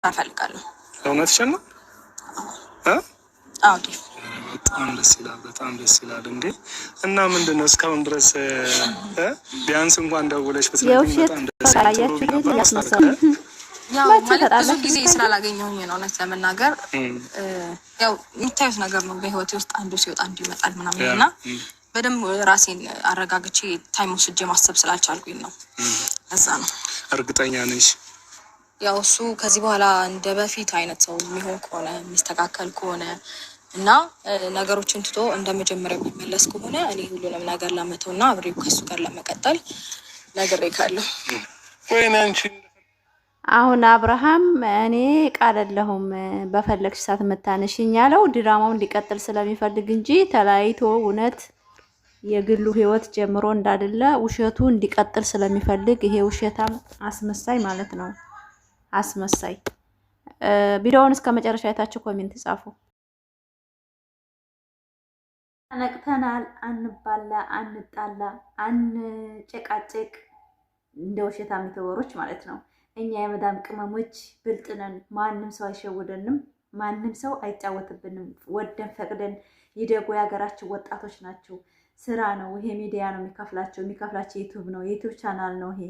አፈልጋለሁ። እውነትሽን ነው? አዎ ዲፍ በጣም ደስ ይላል እንዴ! እና ምንድነው እስካሁን ድረስ ቢያንስ እንኳን ደውለሽ ብትነግሪኝ በጣም ደስ ይላል። ያው ማለት ብዙ ጊዜ ስላላገኘሁኝ ነው እውነት ለመናገር ያው የምታዩት ነገር ነው። በህይወቴ ውስጥ አንዱ ሲወጣ አንዱ ይመጣል ምናምን እና በደንብ ራሴን አረጋግቼ ታይም ወስጄ ማሰብ ስላልቻልኩኝ ነው። እዛ ነው። እርግጠኛ ነሽ? ያው እሱ ከዚህ በኋላ እንደ በፊት አይነት ሰው የሚሆን ከሆነ የሚስተካከል ከሆነ እና ነገሮችን ትቶ እንደ መጀመሪያ የሚመለስ ከሆነ እኔ ሁሉንም ነገር ለመተው እና አብሬው ከሱ ጋር ለመቀጠል ነግሬካለሁ። ወይኔ አንቺ አሁን አብርሃም እኔ ቃለለሁም በፈለግሽ ሰዓት መታነሽኝ ያለው ድራማው እንዲቀጥል ስለሚፈልግ እንጂ ተለያይቶ እውነት የግሉ ህይወት ጀምሮ እንዳደለ ውሸቱ እንዲቀጥል ስለሚፈልግ ይሄ ውሸታም አስመሳይ ማለት ነው። አስመሳይ ቪዲዮውን እስከ መጨረሻ አይታችሁ ኮሜንት ጻፉ። ነቅተናል፣ አንባላ፣ አንጣላ፣ አንጨቃጨቅ እንደ ውሸታም ተወሮች ማለት ነው። እኛ የመዳም ቅመሞች ብልጥ ነን። ማንም ሰው አይሸውደንም፣ ማንም ሰው አይጫወትብንም። ወደን ፈቅደን ይደጉ የሀገራችን ወጣቶች ናቸው። ስራ ነው ይሄ፣ ሚዲያ ነው የሚከፍላቸው ዩቲዩብ ነው፣ የዩቲዩብ ቻናል ነው ይሄ።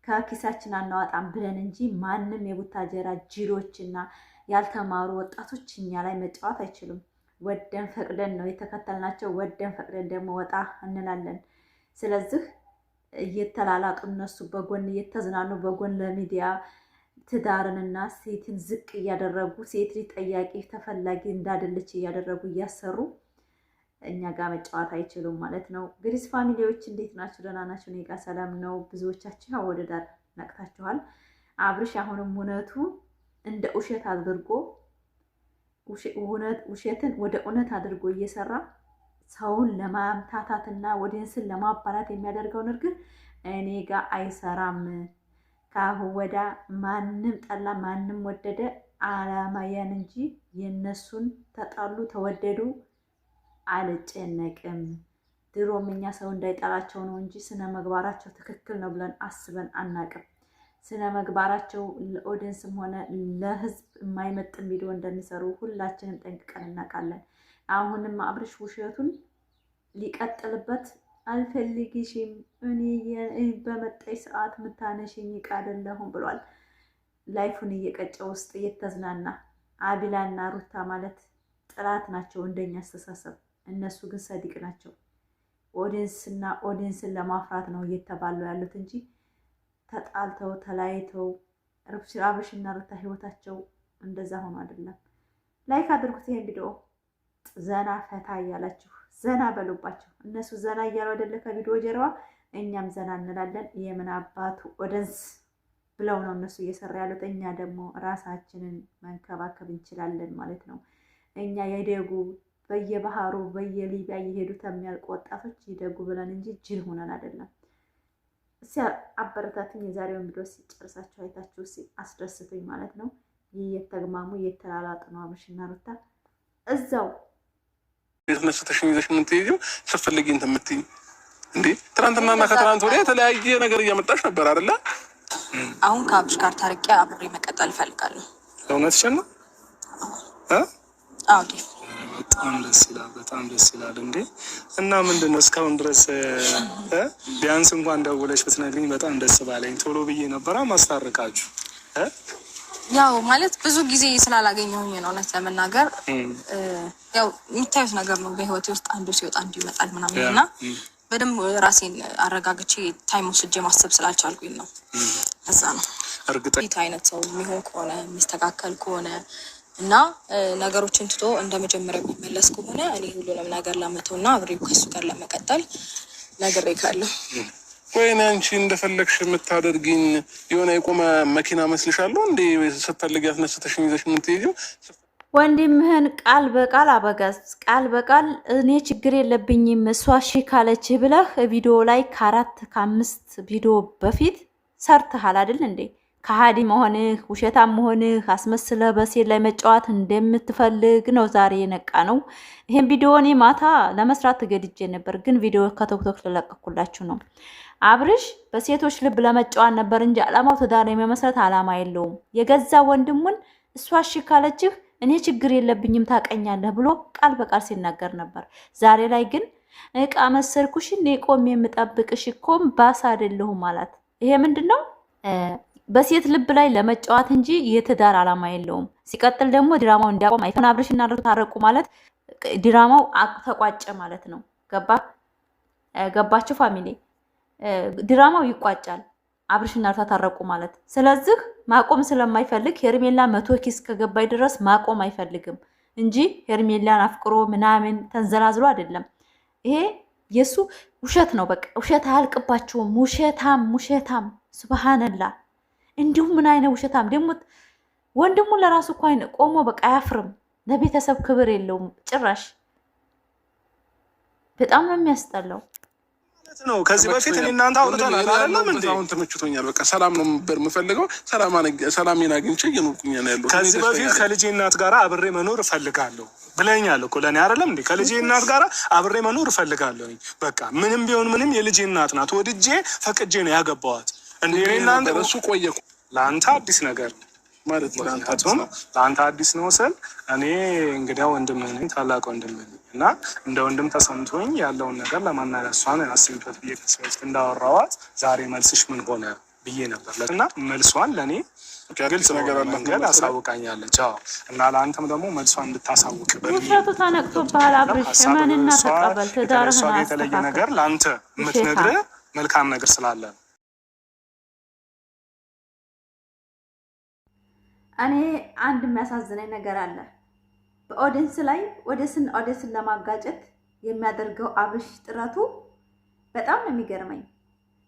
ከኪሳችን አናዋጣም ብለን እንጂ ማንም የቡታጀራ ጅሎችና ያልተማሩ ወጣቶች እኛ ላይ መጫወት አይችሉም። ወደን ፈቅደን ነው የተከተልናቸው። ወደን ፈቅደን ደግሞ ወጣ እንላለን። ስለዚህ እየተላላጡ እነሱ በጎን እየተዝናኑ በጎን ለሚዲያ ትዳርንና ሴትን ዝቅ እያደረጉ ሴት ልጅ ጠያቂ ተፈላጊ እንዳደለች እያደረጉ እያሰሩ እኛ ጋር መጫወት አይችሉም ማለት ነው። ግሪስ ፋሚሊዎች እንዴት ናችሁ? ደህና ናችሁ? እኔ ጋር ሰላም ነው። ብዙዎቻችሁ ወደ ዳር ነቅታችኋል። አብርሽ አሁንም እውነቱ እንደ ውሸት አድርጎ ውሸትን ወደ እውነት አድርጎ እየሰራ ሰውን ለማምታታትና ወዲንስን ለማባላት የሚያደርገውን እርግጥ እኔ ጋር አይሰራም። ከአሁን ወዳ ማንም ጠላ ማንም ወደደ አላማያን እንጂ የነሱን ተጣሉ ተወደዱ አልጨነቅም። ድሮም እኛ ሰው እንዳይጠላቸው ነው እንጂ ስነ ምግባራቸው ትክክል ነው ብለን አስበን አናቅም። ስነ ምግባራቸው ለኦዲየንስም ሆነ ለህዝብ የማይመጥን ቪዲዮ እንደሚሰሩ ሁላችንም ጠንቅቀን እናውቃለን። አሁንም አብርሽ ውሸቱን ሊቀጥልበት አልፈልግሽም፣ እኔ በመጣይ ሰዓት ምታነሽኝ ቃደለሁም ብሏል። ላይፉን እየቀጨ ውስጥ እየተዝናና አቢላና ሩታ ማለት ጥላት ናቸው እንደኛ አስተሳሰብ። እነሱ ግን ሰዲቅ ናቸው። ኦዲየንስን ለማፍራት ነው እየተባሉ ያሉት እንጂ ተጣልተው ተለያይተው አብርሽና ሩታ ህይወታቸው እንደዛ ሆኖ አይደለም። ላይክ አድርጉት ይሄን ቪዲዮ። ዘና ፈታ እያላችሁ ዘና በሉባቸው። እነሱ ዘና እያሉ አይደለ ከቪዲዮ ጀርባ፣ እኛም ዘና እንላለን። የምን አባቱ ኦዲየንስ ብለው ነው እነሱ እየሰራ ያሉት። እኛ ደግሞ ራሳችንን መንከባከብ እንችላለን ማለት ነው። እኛ የደጉ በየባህሩ በየሊቢያ እየሄዱ የሚያልቁ ወጣቶች ይደጉ ብለን እንጂ ጅል ሆነን አይደለም። እስኪ አበረታቱኝ። የዛሬውን ቪዲዮ ሲጨርሳችሁ አይታችሁ አስደስቱኝ ማለት ነው። እየተግማሙ እየተላላጡ ነው አብርሽና ሩታ እዛው የተነስተሽኝ ይዘሽ ምን ትይጂው ስትፈልጊ እንትን የምትይኝ እንዴ? ትናንትናና ከትናንት ወዲያ የተለያየ ነገር እያመጣሽ ነበር አይደለ? አሁን ከአብርሽ ጋር ታርቄ አብሬ መቀጠል እፈልጋለሁ። እውነትሽን ነው? አዎ ዲፍ በጣም ደስ ይላል እንዴ! እና ምንድነው እስካሁን ድረስ ቢያንስ እንኳን ደውለሽ ብትነግሪኝ በጣም ደስ ባለኝ። ቶሎ ብዬ ነበረ ማስታረቃችሁ። ያው ማለት ብዙ ጊዜ ስላላገኘሁኝ ነው እውነት ለመናገር ያው የምታዩት ነገር ነው። በህይወቴ ውስጥ አንዱ ሲወጣ አንዱ ይመጣል ምናምን እና በደንብ ራሴን አረጋግቼ ታይም ወስጄ ማሰብ ስላልቻልኩኝ ነው። እዛ ነው። እርግጠኛ አይነት ሰው የሚሆን ከሆነ የሚስተካከል ከሆነ እና ነገሮችን ትቶ እንደ መጀመሪያ የሚመለስ ከሆነ እኔ ሁሉንም ነገር ለመተው እና አብሬው ከሱ ጋር ለመቀጠል ነግሬካለሁ። ወይኔ አንቺ እንደፈለግሽ የምታደርጊኝ የሆነ የቆመ መኪና መስልሻለሁ እንዴ? ስትፈልጊ ያስነስተሽኝ ይዘሽ ምን ትይጂው? ወንድምህን ቃል በቃል አበጋዝ ቃል በቃል እኔ ችግር የለብኝም እሷ እሺ ካለችህ ብለህ ቪዲዮ ላይ ከ4-5 ቪዲዮ በፊት ሰርተሃል አይደል እንዴ? ከሃዲ መሆንህ ውሸታም መሆንህ አስመስለህ በሴት ላይ መጫወት እንደምትፈልግ ነው ዛሬ የነቃ ነው። ይሄን ቪዲዮ እኔ ማታ ለመስራት ተገድጄ ነበር፣ ግን ቪዲዮ ከቶክቶክ ለለቀኩላችሁ ነው። አብርሽ በሴቶች ልብ ለመጫወት ነበር እንጂ አላማው ትዳር የመመስረት አላማ የለውም። የገዛ ወንድሙን እሷ እሺ ካለችህ እኔ ችግር የለብኝም ታቀኛለህ ብሎ ቃል በቃል ሲናገር ነበር። ዛሬ ላይ ግን እቃ መሰልኩሽ እንዴ ቆሜ የምጠብቅሽ እኮም ባስ አይደለሁም አላት። ይሄ ምንድነው? በሴት ልብ ላይ ለመጫወት እንጂ የትዳር ዓላማ የለውም። ሲቀጥል ደግሞ ድራማው እንዲያቆም አይፈን አብርሽና ሩታ ታረቁ ማለት ድራማው ተቋጨ ማለት ነው። ገባችሁ ፋሚሊ? ድራማው ይቋጫል አብርሽና ሩታ ታረቁ ማለት። ስለዚህ ማቆም ስለማይፈልግ ሄርሜላ 100 ኪስ ከገባይ ድረስ ማቆም አይፈልግም እንጂ ሄርሜላን አፍቅሮ ምናምን ተንዘላዝሎ አይደለም። ይሄ የሱ ውሸት ነው። በቃ ውሸት አያልቅባቸውም። ውሸታም ሱብሃንአላህ። እንዲሁም ምን አይነት ውሸታም ደግሞ ወንድሙን ለራሱ እኮ ቆሞ በቃ አያፍርም። ለቤተሰብ ክብር የለውም ጭራሽ። በጣም ነው የሚያስጠላው ነው። ከዚህ በፊት እኔ እናንተ አውርተናል አይደለም እንዴ? አሁን ተመችቶኛል። በቃ ሰላም ነው የምፈልገው። ሰላሜን አግኝቼ እየኖርኩኝ ነው ያለው። ከዚህ በፊት ከልጄ እናት ጋር አብሬ መኖር እፈልጋለሁ ብለኛል እኮ ለኔ አይደለም እንዴ? ከልጄ እናት ጋር አብሬ መኖር እፈልጋለሁ። በቃ ምንም ቢሆን ምንም የልጄ እናት ናት። ወድጄ ፈቅጄ ነው ያገባዋት። እንዴ እናንተ እሱ ቆየኩ ለአንተ አዲስ ነገር ማለት ነው። ለአንተ አዲስ ነው ስል እኔ እንግዲያው ወንድም ነኝ፣ ታላቅ ወንድም ነኝ እና እንደ ወንድም ተሰምቶኝ ያለውን ነገር ለማናገር እሷን አስቢበት ብዬ ከስበስት እንዳወራዋት ዛሬ መልስሽ ምን ሆነ ብዬ ነበር እና መልሷን ለእኔ ግልጽ ነገር መንገድ አሳውቃኛለች። እና ለአንተም ደግሞ መልሷን እንድታሳውቅ ውሸቱ ተነቅቶብሃል አብርሽ። እመንና ተቀበል። ትዳርህን የተለየ ነገር ለአንተ የምትነግርህ መልካም ነገር ስላለ ነው። እኔ አንድ የሚያሳዝነኝ ነገር አለ። በኦዲየንስ ላይ ኦዲየንስን ለማጋጨት የሚያደርገው አብርሽ ጥረቱ በጣም ነው የሚገርመኝ።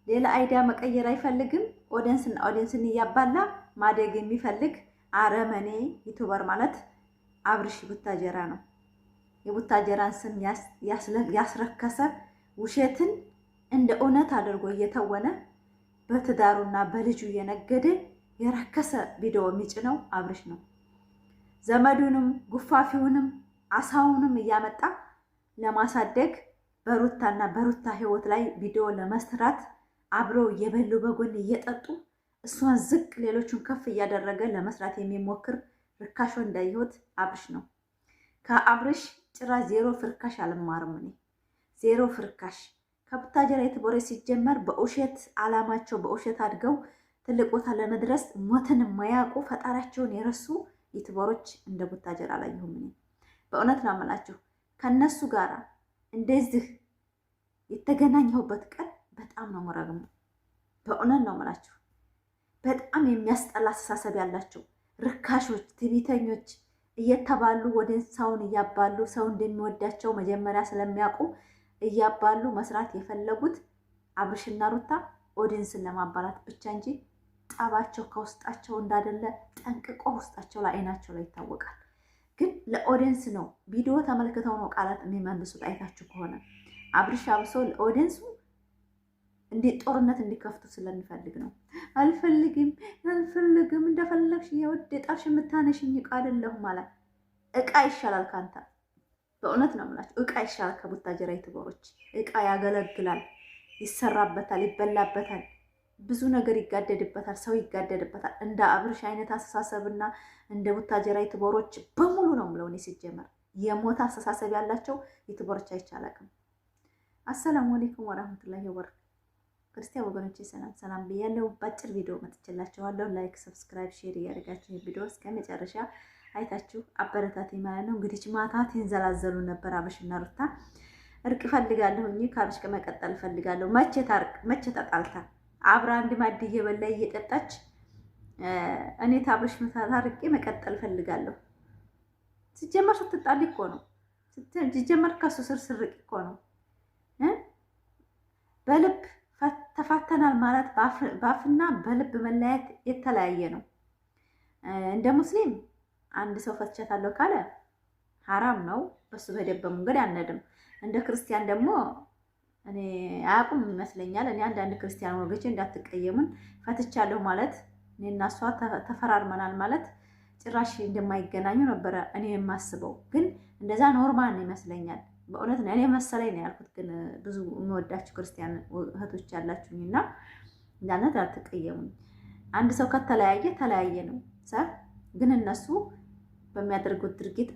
ሌላ አይዲያ መቀየር አይፈልግም። ኦዲየንስን እያባላ ማደግ የሚፈልግ አረመኔ ዩቱበር ማለት አብርሽ ቡታጀራ ነው። የቡታጀራን ስም ያስረከሰ ውሸትን እንደ እውነት አድርጎ እየተወነ በትዳሩና በልጁ እየነገደ የረከሰ ቪዲዮ የሚጭነው አብርሽ ነው። ዘመዱንም ጉፋፊውንም አሳውንም እያመጣ ለማሳደግ በሩታና በሩታ ህይወት ላይ ቪዲዮ ለመስራት አብረው እየበሉ በጎን እየጠጡ እሷን ዝቅ ሌሎቹን ከፍ እያደረገ ለመስራት የሚሞክር ርካሽ እንዳይሆት አብርሽ ነው። ከአብርሽ ጭራ ዜሮ ፍርካሽ አልማርም እኔ ዜሮ ፍርካሽ። ከቡታጀራ የተቦረ ሲጀመር በውሸት አላማቸው በውሸት አድገው ትልቅ ቦታ ለመድረስ ሞትን የማያውቁ ፈጣሪያቸውን የረሱ ዩቱበሮች እንደ ቡታጀራ አላየሁም። እኔ በእውነት ነው የምላችሁ ከነሱ ጋር እንደዚህ የተገናኘሁበት ቀን በጣም ነው መረግሙ። በእውነት ነው የምላችሁ በጣም የሚያስጠላ አስተሳሰብ ያላቸው ርካሾች፣ ትዕቢተኞች እየተባሉ ወደ ሰውን እያባሉ ሰው እንደሚወዳቸው መጀመሪያ ስለሚያውቁ እያባሉ መስራት የፈለጉት አብርሽና ሩታ ኦዲየንስን ለማባላት ብቻ እንጂ ጠባቸው ከውስጣቸው እንዳደለ ጠንቅቆ ውስጣቸው ላይ አይናቸው ላይ ይታወቃል። ግን ለኦዲየንስ ነው ቪዲዮ ተመልክተው ነው ቃላት የሚመልሱት። አይታችሁ ከሆነ አብርሽ አብሶ ለኦዲየንሱ እንዴት ጦርነት እንዲከፍቱ ስለሚፈልግ ነው። አልፈልግም እንደፈለግሽ የወደ ጣሽ የምታነሽኝ እቃ አይደለሁም ማለት እቃ ይሻላል ካንተ። በእውነት ነው የምላችሁ እቃ ይሻላል ከቡታጀራ ዩቱበሮች። እቃ ያገለግላል፣ ይሰራበታል፣ ይበላበታል፣ ብዙ ነገር ይጋደድበታል፣ ሰው ይጋደድበታል። እንደ አብርሽ አይነት አስተሳሰብና እንደ ቡታጀራ ዩቱበሮች በሙሉ ነው የምለው እኔ ሲጀመር የሞት አስተሳሰብ ያላቸው ዩቱበሮች አይቻላቅም። አሰላሙ አለይኩም ወራህመቱላሂ ወበረካቱ። ክርስቲያን ወገኖቼ ሰላም ብያለሁ። ባጭር ቪዲዮ መጥቼላችኋለሁ። ላይክ፣ ሰብስክራይብ፣ ሼር እያደረጋችሁ ቪዲዮ እስከ መጨረሻ አይታችሁ አበረታቴ ማለት ነው። እንግዲህ ማታ ተንዘላዘሉ ነበር አብርሽና ሩታ። እርቅ ፈልጋለሁ ከአብርሽ ከመቀጠል ፈልጋለሁ። መቼ ተጣልታ አብራ አንድ ማድ እየበላ እየጠጣች እኔ ታብርሽ ታርቄ መቀጠል ፈልጋለሁ። ሲጀመር ስትጣል እኮ ነው ሲጀመር ከሱ ስር ስርቅ እኮ ነው። በልብ ተፋተናል ማለት ባፍና በልብ መለያየት የተለያየ ነው። እንደ ሙስሊም አንድ ሰው ፈትቻታለሁ ካለ ሐራም ነው፣ በሱ በደበ መንገድ አንሄድም። እንደ ክርስቲያን ደግሞ እኔ አያውቁም ይመስለኛል። እኔ አንዳንድ ክርስቲያን ወገኖቼ እንዳትቀየሙን ፈትቻለሁ ማለት እኔና እሷ ተፈራርመናል ማለት ጭራሽ እንደማይገናኙ ነበረ እኔ የማስበው። ግን እንደዛ ኖርማል ይመስለኛል። በእውነት ነው እኔ መሰለኝ ነው ያልኩት። ግን ብዙ የሚወዳችሁ ክርስቲያን እህቶች ያላችሁኝና እንዳነት አትቀየሙኝ። አንድ ሰው ከተለያየ ተለያየ ነው። ግን እነሱ በሚያደርጉት ድርጊት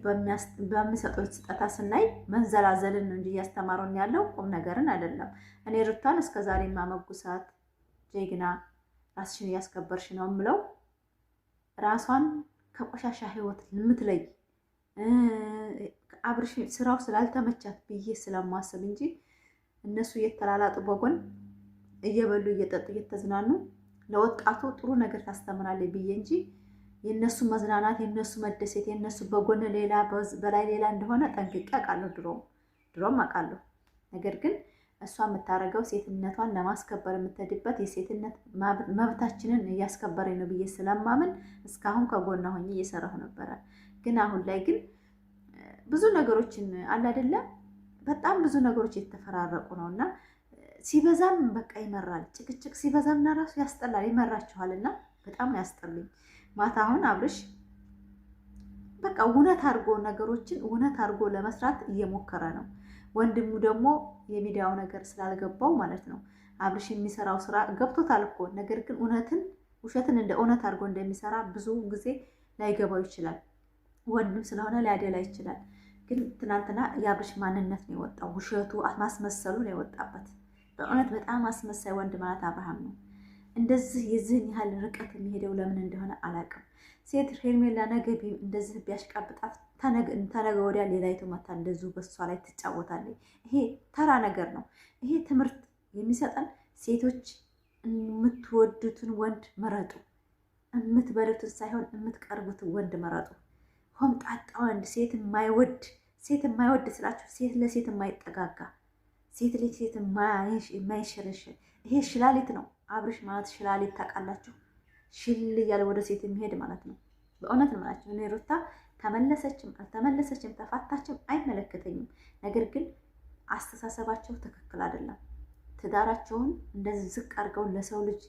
በሚሰጡት ስጠታ ስናይ መንዘላዘልን ነው እንጂ እያስተማሩን ያለው ቁም ነገርን አይደለም። እኔ ሩታን እስከዛሬ ማመጉሳት ጀግና ራስሽን እያስከበርሽ ነው የምለው ራሷን ከቆሻሻ ህይወት የምትለይ አብርሽ ስራው ስላልተመቻት ብዬ ስለማስብ እንጂ እነሱ እየተላላጡ በጎን እየበሉ እየጠጡ እየተዝናኑ ለወጣቱ ጥሩ ነገር ታስተምራለች ብዬ እንጂ የነሱ መዝናናት የነሱ መደሰት የነሱ በጎን ሌላ በላይ ሌላ እንደሆነ ጠንቅቄ አውቃለሁ። ድሮም አውቃለሁ። ነገር ግን እሷ የምታደርገው ሴትነቷን ለማስከበር የምትሄድበት የሴትነት መብታችንን እያስከበረኝ ነው ብዬ ስለማምን እስካሁን ከጎና ሆኜ እየሰራሁ ነበረ። ግን አሁን ላይ ግን ብዙ ነገሮችን አለ አይደለም፣ በጣም ብዙ ነገሮች የተፈራረቁ ነው እና ሲበዛም በቃ ይመራል። ጭቅጭቅ ሲበዛም እና ራሱ ያስጠላል፣ ይመራችኋል እና በጣም ያስጠሉኝ። ማታ አሁን አብርሽ በቃ እውነት አድርጎ ነገሮችን እውነት አድርጎ ለመስራት እየሞከረ ነው። ወንድሙ ደግሞ የሚዲያው ነገር ስላልገባው ማለት ነው አብርሽ የሚሰራው ስራ ገብቶታል እኮ ነገር ግን ውሸትን እንደ እውነት አድርጎ እንደሚሰራ ብዙ ጊዜ ላይገባው ይችላል። ወንድም ስለሆነ ሊያደላ ይችላል። ግን ትናንትና የአብርሽ ማንነት ነው የወጣው፣ ውሸቱ ማስመሰሉ ነው የወጣበት። በእውነት በጣም አስመሳይ ወንድ ማለት አብርሃም ነው። እንደዚህ የዚህን ያህል ርቀት የሚሄደው ለምን እንደሆነ አላውቅም። ሴት ሄርሜላ ነገ እንደዚህ ቢያሽቃብጣት ተነገ ወዲያ ሌላይቱ መታ እንደዚሁ በሷ ላይ ትጫወታለች። ይሄ ተራ ነገር ነው። ይሄ ትምህርት የሚሰጠን ሴቶች የምትወዱትን ወንድ መረጡ፣ የምትበሉትን ሳይሆን የምትቀርቡትን ወንድ መረጡ። ሆምጣጣ ወንድ ሴት የማይወድ ስላችሁ ሴት ለሴት የማይጠጋጋ ሴት ለሴት የማይሸረሸር ይሄ ሽላሊት ነው። አብርሽ ማለት ሽላሊት ታውቃላችሁ? ሽል እያለ ወደ ሴት የሚሄድ ማለት ነው። በእውነት ነው የምላችሁ። እኔ ሩታ ተመለሰችም አልተመለሰችም ተፋታችም አይመለከተኝም። ነገር ግን አስተሳሰባቸው ትክክል አይደለም። ትዳራቸውን እንደዚህ ዝቅ አድርገው ለሰው ልጅ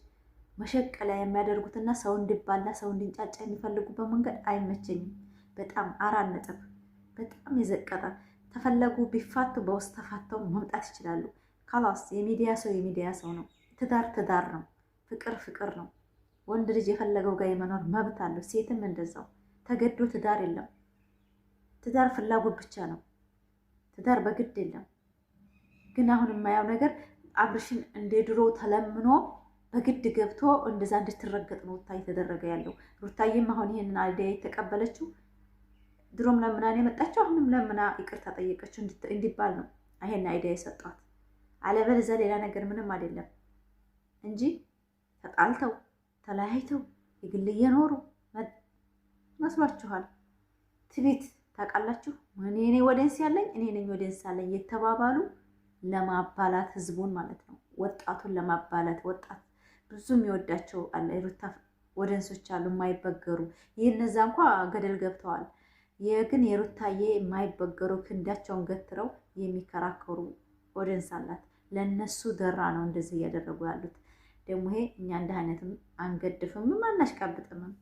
መሸቀለያ የሚያደርጉትና ሰው እንዲባላ ሰው እንዲንጫጫ የሚፈልጉበት መንገድ አይመቸኝም። በጣም 4 ነጥብ በጣም የዘቀጠ ተፈለጉ ቢፋቱ በውስጥ ተፋተው መምጣት ይችላሉ። ካላስ የሚዲያ ሰው ነው። ትዳር ነው። ፍቅር ነው። ወንድ ልጅ የፈለገው ጋር የመኖር መብት አለው። ሴትም እንደዛው። ተገዶ ትዳር የለም። ትዳር ፍላጎት ብቻ ነው። ትዳር በግድ የለም። ግን አሁን የማየው ነገር አብርሽን እንደ ድሮ ተለምኖ በግድ ገብቶ እንደዛ እንድትረገጥ ነው ሩታ እየተደረገ ያለው። ሩታዬም አሁን ይሄንን አይዲያ የተቀበለችው ድሮም ለምና ነው የመጣችው። አሁንም ለምና ይቅርታ ጠየቀችው እንዲባል ነው ይሄን አይዲያ የሰጧት። አለበለዚያ ሌላ ነገር ምንም አይደለም እንጂ ተጣልተው ተለያይተው የግል እየኖሩ መስሏችኋል? ትቤት ታውቃላችሁ? እኔ ወደንስ ያለኝ እኔ ነኝ ወደንስ ያለኝ የተባባሉ ለማባላት ህዝቡን ማለት ነው። ወጣቱን ለማባላት ወጣት ብዙ የሚወዳቸው አለ። የሩታ ወደንሶች አሉ የማይበገሩ። እነዛ እንኳ ገደል ገብተዋል። ግን የሩታዬ የማይበገሩ ክንዳቸውን ገትረው የሚከራከሩ ወደንስ አላት። ለነሱ ደራ ነው እንደዚህ እያደረጉ ያሉት። ደግሞ ይሄ እኛ እንደ አይነትም አንገድፍም አናሽቃብጥምም።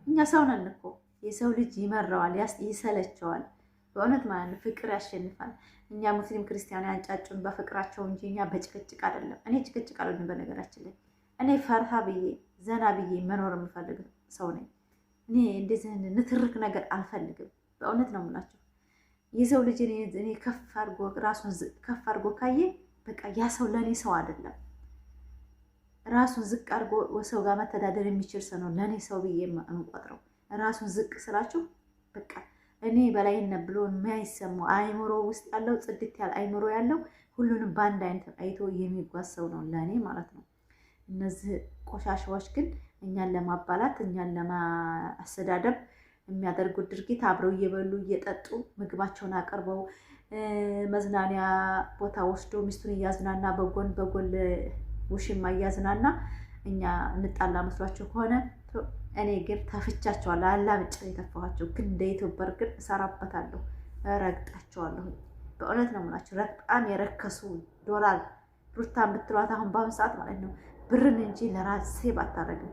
እኛ ሰው ነን እኮ። የሰው ልጅ ይመራዋል፣ ይሰለቸዋል። በእውነት ማለት ነው ፍቅር ያሸንፋል። እኛ ሙስሊም ክርስቲያኑ ያንጫጩን በፍቅራቸው እንጂ እኛ በጭቅጭቅ አይደለም። እኔ ጭቅጭቅ አልወድም። በነገራችን ላይ እኔ ፈርሃ ብዬ ዘና ብዬ መኖር የምፈልግ ሰው ነኝ። እኔ እንደዚህ ንትርክ ነገር አልፈልግም። በእውነት ነው የምላቸው። የሰው ልጅ እኔ ራሱን ከፍ አድርጎ ካየ በቃ ያ ሰው ለእኔ ሰው አይደለም። ራሱን ዝቅ አድርጎ ሰው ጋር መተዳደር የሚችል ሰው ነው ለእኔ ሰው ብዬ የምቆጥረው። ራሱን ዝቅ ስላችሁ በቃ እኔ በላይነት ብሎ የማይሰማው አይምሮ ውስጥ ያለው ጽድት ያለ አይምሮ ያለው ሁሉንም በአንድ አይነት አይቶ የሚጓዝ ሰው ነው ለእኔ ማለት ነው። እነዚህ ቆሻሻዎች ግን እኛን ለማባላት እኛን ለማስተዳደብ የሚያደርጉት ድርጊት አብረው እየበሉ እየጠጡ ምግባቸውን አቅርበው መዝናኛ ቦታ ወስዶ ሚስቱን እያዝናና በጎን ውሽማ እያዝናና እኛ እንጣላ መስሏቸው ከሆነ እኔ ግን ተፍቻቸዋለሁ። አላምጬ የተፋኋቸው ግን እንደ ዩቲዩበር ግን እሰራበታለሁ፣ ረግጣቸዋለሁ። በእውነት ነው የምላቸው። በጣም የረከሱ ዶላር ሩታን ብትሏት አሁን በአሁኑ ሰዓት ማለት ነው ብርን እንጂ ለራሴ ባታረግም